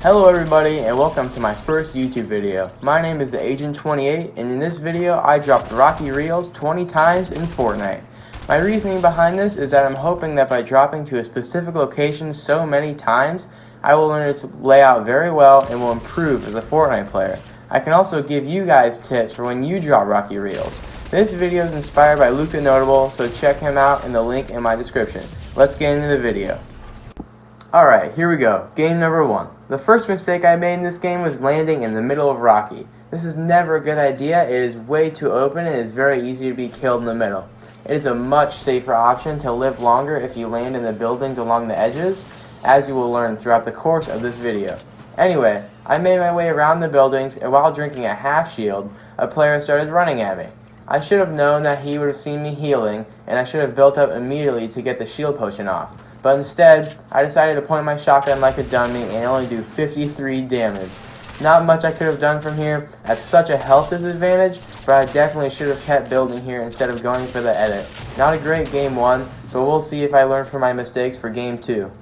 Hello everybody and welcome to my first YouTube video. My name is the Agent 28 and in this video I dropped Rocky Reels 20 times in Fortnite. My reasoning behind this is that I'm hoping that by dropping to a specific location so many times, I will learn its layout very well and will improve as a Fortnite player. I can also give you guys tips for when you drop Rocky Reels. This video is inspired by Luke the Notable, so check him out in the link in my description. Let's get into the video. Alright, here we go. Game number 1. The first mistake I made in this game was landing in the middle of Rocky. This is never a good idea. It is way too open and it is very easy to be killed in the middle. It is a much safer option to live longer if you land in the buildings along the edges, as you will learn throughout the course of this video. Anyway, I made my way around the buildings and while drinking a half shield, a player started running at me. I should have known that he would have seen me healing and I should have built up immediately to get the shield potion off. But instead, I decided to point my shotgun like a dummy and only do 53 damage. Not much I could have done from here at such a health disadvantage, but I definitely should have kept building here instead of going for the edit. Not a great game 1, but we'll see if I learn from my mistakes for game 2.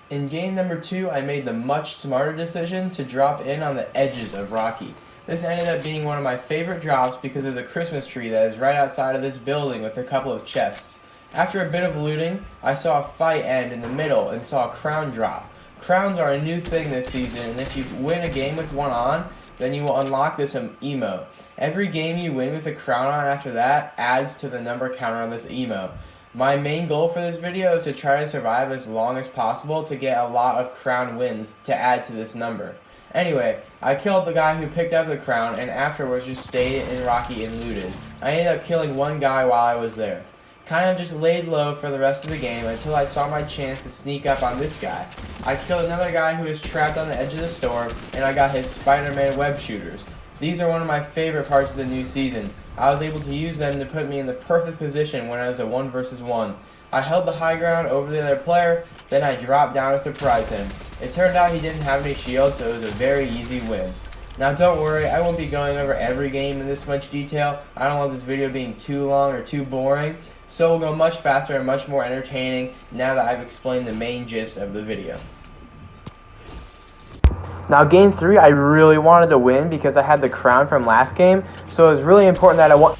In game number 2, I made the much smarter decision to drop in on the edges of Rocky. This ended up being one of my favorite drops because of the Christmas tree that is right outside of this building with a couple of chests. After a bit of looting, I saw a fight end in the middle and saw a crown drop. Crowns are a new thing this season, and if you win a game with one on, then you will unlock this emote. Every game you win with a crown on after that adds to the number counter on this emote. My main goal for this video is to try to survive as long as possible to get a lot of crown wins to add to this number. Anyway, I killed the guy who picked up the crown and afterwards just stayed in Rocky and looted. I ended up killing one guy while I was there. Kind of just laid low for the rest of the game until I saw my chance to sneak up on this guy. I killed another guy who was trapped on the edge of the storm, and I got his Spider-Man web shooters. These are one of my favorite parts of the new season. I was able to use them to put me in the perfect position when I was a 1 versus 1. I held the high ground over the other player, then I dropped down to surprise him. It turned out he didn't have any shields, so it was a very easy win. Now don't worry, I won't be going over every game in this much detail. I don't want this video being too long or too boring. So we'll go much faster and much more entertaining now that I've explained the main gist of the video. Now game 3 I really wanted to win because I had the crown from last game, so it was really important that I won.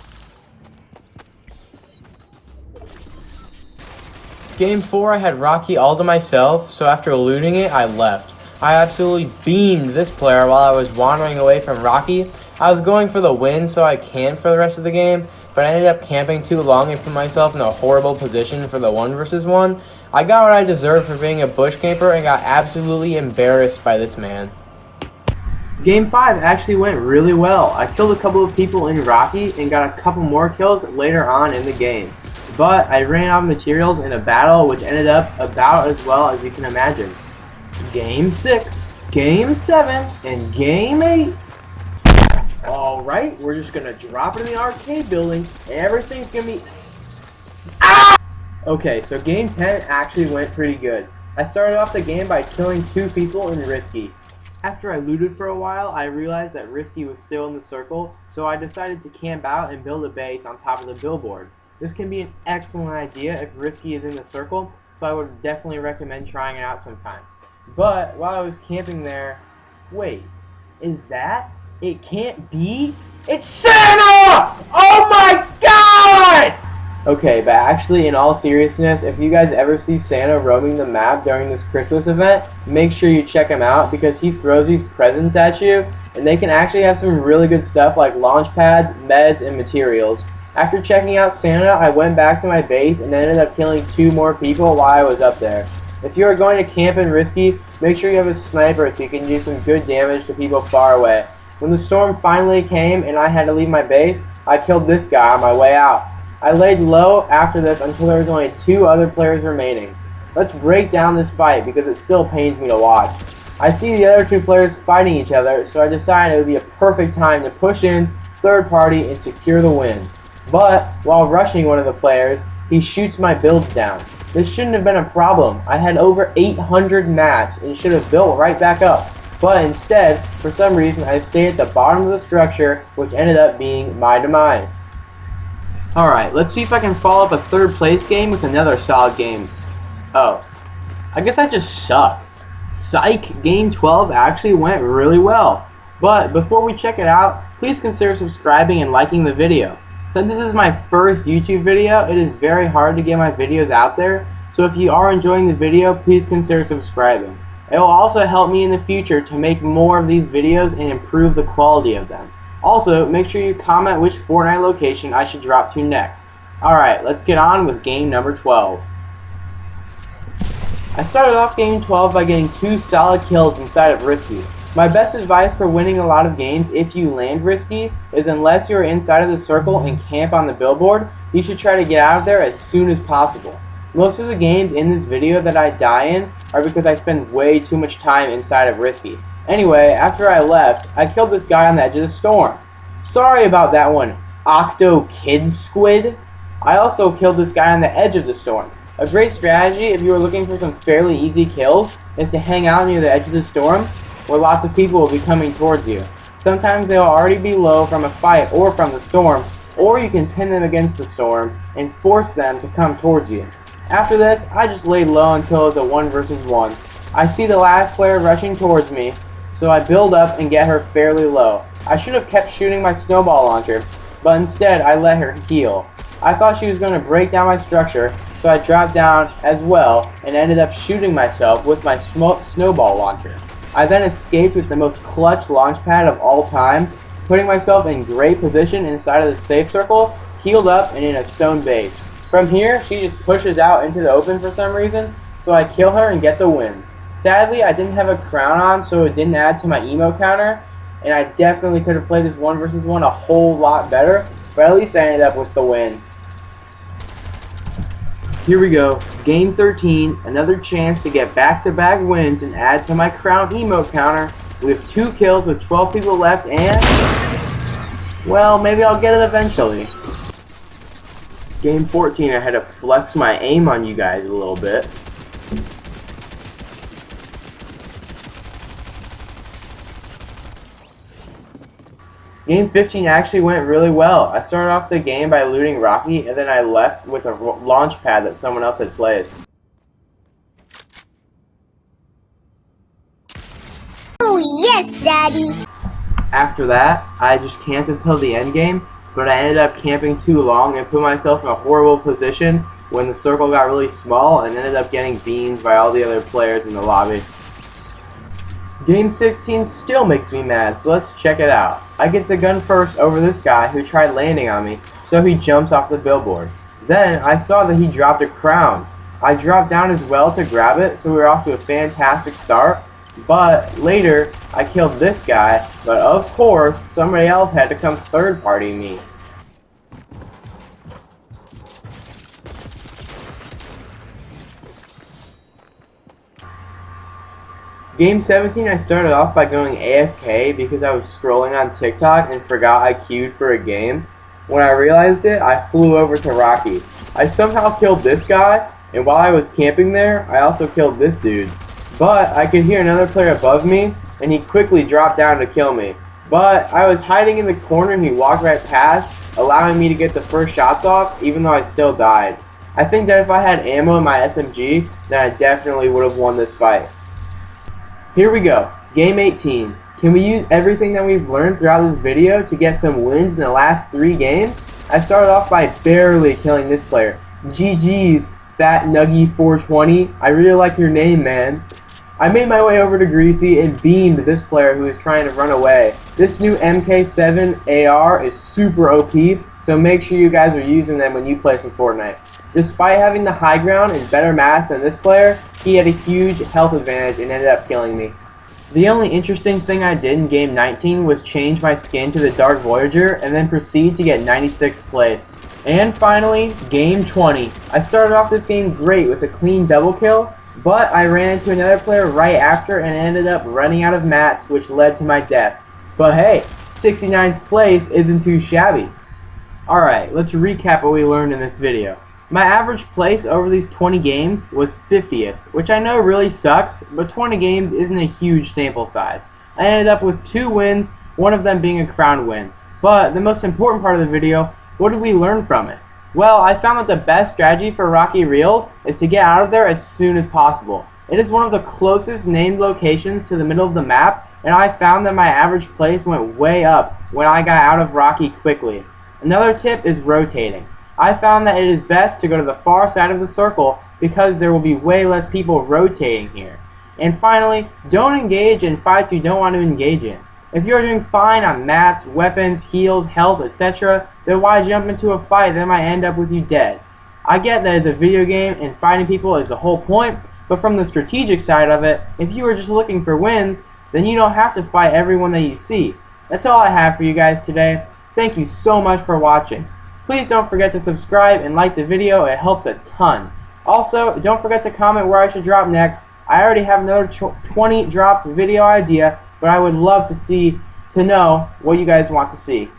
Game 4 I had Rocky all to myself, so after looting it I left. I absolutely beamed this player while I was wandering away from Rocky. I was going for the win so I can for the rest of the game, but I ended up camping too long and put myself in a horrible position for the 1 versus 1. I got what I deserved for being a bush camper and got absolutely embarrassed by this man. Game 5 actually went really well. I killed a couple of people in Rocky and got a couple more kills later on in the game. But I ran out of materials in a battle which ended up about as well as you can imagine. Game 6, Game 7, and Game 8. Alright, we're just gonna drop it in the arcade building. Everything's gonna be... Ah! Okay, so Game 10 actually went pretty good. I started off the game by killing 2 people in Risky. After I looted for a while, I realized that Risky was still in the circle, so I decided to camp out and build a base on top of the billboard. This can be an excellent idea if Risky is in the circle, so I would definitely recommend trying it out sometime. But while I was camping there, wait, is that? It can't be? It's Santa! Oh my god! Okay, but actually in all seriousness, if you guys ever see Santa roaming the map during this Christmas event, make sure you check him out because he throws these presents at you and they can actually have some really good stuff like launch pads, meds, and materials. After checking out Santa, I went back to my base and ended up killing 2 more people while I was up there. If you are going to camp in Risky, make sure you have a sniper so you can do some good damage to people far away. When the storm finally came and I had to leave my base, I killed this guy on my way out. I laid low after this until there was only 2 other players remaining. Let's break down this fight because it still pains me to watch. I see the other 2 players fighting each other, so I decided it would be a perfect time to push in, third party, and secure the win. But, while rushing one of the players, he shoots my builds down. This shouldn't have been a problem. I had over 800 mats and should have built right back up. But instead, for some reason, I stayed at the bottom of the structure, which ended up being my demise. Alright, let's see if I can follow up a 3rd place game with another solid game. Oh, I guess I just suck. Psych! Game 12 actually went really well. But before we check it out, please consider subscribing and liking the video. Since this is my first YouTube video, it is very hard to get my videos out there, so if you are enjoying the video, please consider subscribing. It will also help me in the future to make more of these videos and improve the quality of them. Also, make sure you comment which Fortnite location I should drop to next. Alright, let's get on with game number 12. I started off game 12 by getting 2 solid kills inside of Risky. My best advice for winning a lot of games if you land Risky is unless you're inside of the circle and camp on the billboard, you should try to get out of there as soon as possible. Most of the games in this video that I die in are because I spend way too much time inside of Risky. Anyway, after I left, I killed this guy on the edge of the storm. Sorry about that one, Octo Kid Squid. I also killed this guy on the edge of the storm. A great strategy if you are looking for some fairly easy kills is to hang out near the edge of the storm where lots of people will be coming towards you. Sometimes they'll already be low from a fight or from the storm, or you can pin them against the storm and force them to come towards you. After this, I just laid low until it's a 1 versus 1. I see the last player rushing towards me, so I build up and get her fairly low. I should have kept shooting my snowball launcher, but instead I let her heal. I thought she was going to break down my structure, so I dropped down as well and ended up shooting myself with my snowball launcher. I then escaped with the most clutch launch pad of all time, putting myself in great position inside of the safe circle, healed up and in a stone base. From here, she just pushes out into the open for some reason, so I kill her and get the win. Sadly, I didn't have a crown on, so it didn't add to my emo counter, and I definitely could have played this 1 versus 1 a whole lot better, but at least I ended up with the win. Here we go, game 13, another chance to get back-to-back wins and add to my crown emo counter. We have 2 kills with 12 people left and, well, maybe I'll get it eventually. Game 14, I had to flex my aim on you guys a little bit. Game 15 actually went really well. I started off the game by looting Rocky, and then I left with a launch pad that someone else had placed. Oh yes, Daddy! After that, I just camped until the end game, but I ended up camping too long and put myself in a horrible position when the circle got really small and ended up getting beamed by all the other players in the lobby. Game 16 still makes me mad, so let's check it out. I get the gun first over this guy who tried landing on me, so he jumps off the billboard. Then I saw that he dropped a crown. I dropped down as well to grab it, so we were off to a fantastic start. But later, I killed this guy, but of course, somebody else had to come third party me. Game 17, I started off by going AFK because I was scrolling on TikTok and forgot I queued for a game. When I realized it, I flew over to Rocky. I somehow killed this guy, and while I was camping there, I also killed this dude. But I could hear another player above me, and he quickly dropped down to kill me. But I was hiding in the corner and he walked right past, allowing me to get the first shots off, even though I still died. I think that if I had ammo in my SMG, then I definitely would have won this fight. Here we go, game 18. Can we use everything that we've learned throughout this video to get some wins in the last 3 games? I started off by barely killing this player. GG's, Fat Nuggy 420. I really like your name, man. I made my way over to Greasy and beamed this player who was trying to run away. This new MK7 AR is super OP, so make sure you guys are using them when you play some Fortnite. Despite having the high ground and better math than this player, he had a huge health advantage and ended up killing me. The only interesting thing I did in game 19 was change my skin to the Dark Voyager and then proceed to get 96th place. And finally, game 20. I started off this game great with a clean double kill, but I ran into another player right after and ended up running out of mats, which led to my death. But hey, 69th place isn't too shabby. Alright, let's recap what we learned in this video. My average place over these 20 games was 50th, which I know really sucks, but 20 games isn't a huge sample size. I ended up with 2 wins, one of them being a crown win. But the most important part of the video, what did we learn from it? Well, I found that the best strategy for Rocky Reels is to get out of there as soon as possible. It is one of the closest named locations to the middle of the map, and I found that my average place went way up when I got out of Rocky quickly. Another tip is rotating. I found that it is best to go to the far side of the circle because there will be way less people rotating here. And finally, don't engage in fights you don't want to engage in. If you are doing fine on mats, weapons, heals, health, etc., then why jump into a fight that might end up with you dead? I get that it's a video game and fighting people is the whole point, but from the strategic side of it, if you are just looking for wins, then you don't have to fight everyone that you see. That's all I have for you guys today. Thank you so much for watching. Please don't forget to subscribe and like the video, it helps a ton. Also, don't forget to comment where I should drop next. I already have another 20 drops video idea, but I would love to know what you guys want to see.